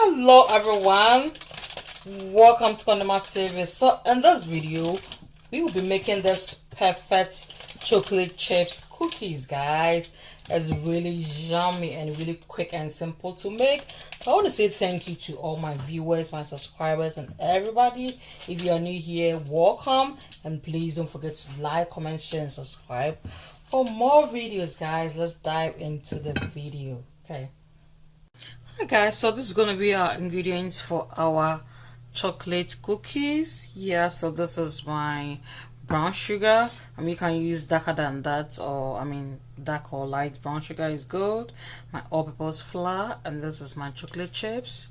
Hello everyone, welcome to CONNIEMARTS TV. So in this video we will be making this perfect chocolate chips cookies, guys. It's really yummy and really quick and simple to make. So I want to say thank you to all my viewers, my subscribers, and everybody. If you are new here, welcome, and please don't forget to like, comment, share, and subscribe for more videos, guys. Let's dive into the video. Okay. Hi guys, so this is going to be our ingredients for our chocolate cookies. Yeah, so this is my brown sugar. You can use darker than that, or dark or light brown sugar is good. My all-purpose flour, and this is my chocolate chips,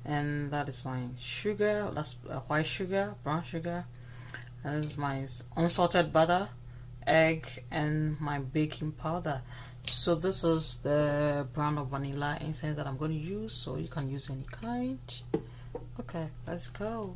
and that is my sugar. That's white sugar, brown sugar, and this is my unsalted butter, egg, and my baking powder. So this is the brand of vanilla essence that I'm going to use, so you can use any kind. Okay, let's go.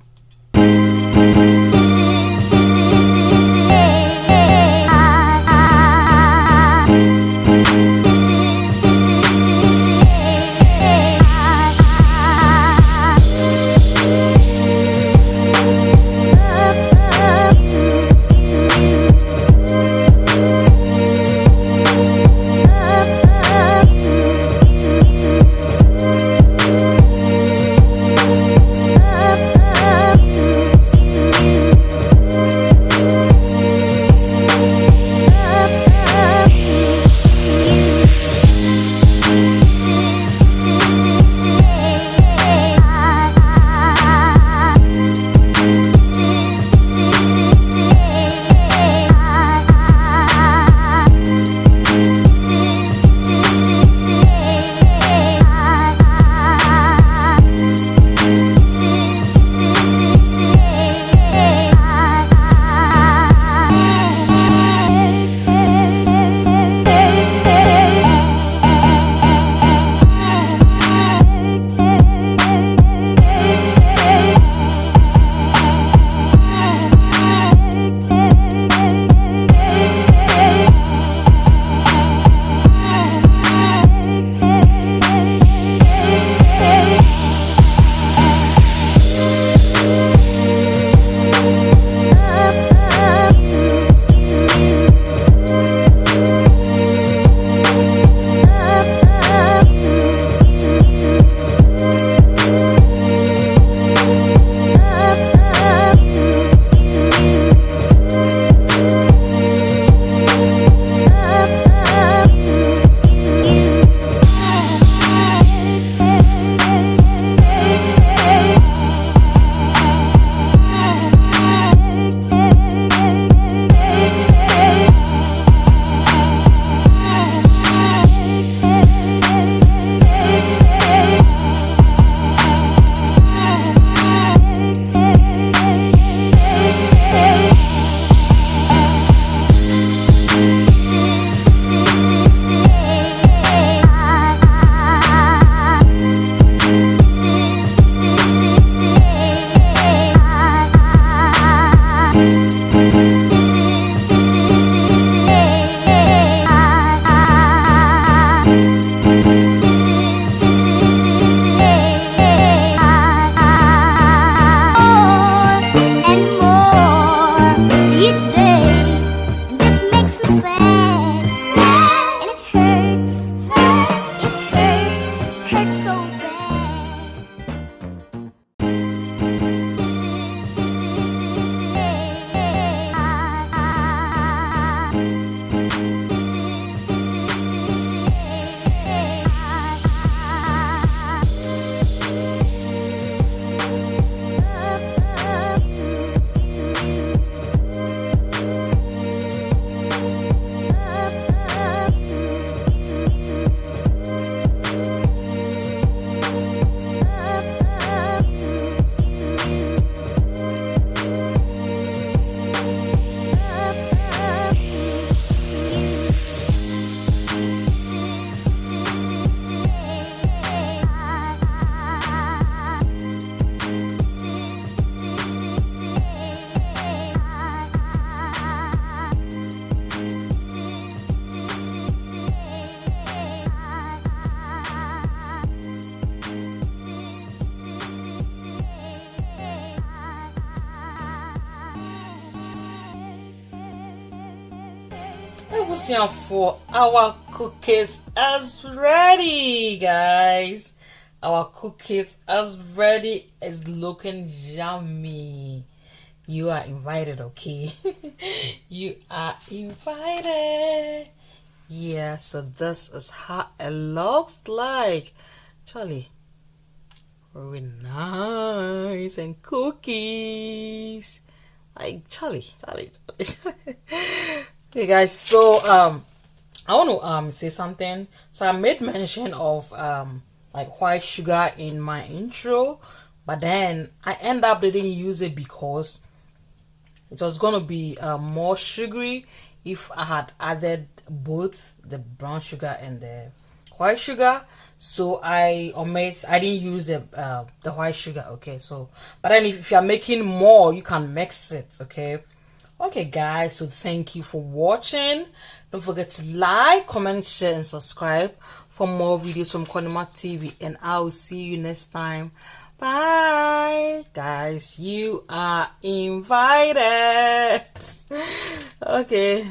for our cookies is ready, guys. Our cookies is ready. It's looking yummy. You are invited, okay? You are invited. Yeah, so this is how it looks like. Charlie, very nice. And cookies. Like Charlie. Okay, guys, so I want to say something. So I made mention of like white sugar in my intro, but then I end up didn't use it because it was gonna be more sugary if I had added both the brown sugar and the white sugar. So I didn't use the white sugar. Okay, so but then if you're making more, you can mix it. Okay, guys, so thank you for watching. Don't forget to like, comment, share, and subscribe for more videos from CONNIEMARTS TV, and I'll see you next time. Bye, guys. You are invited. Okay.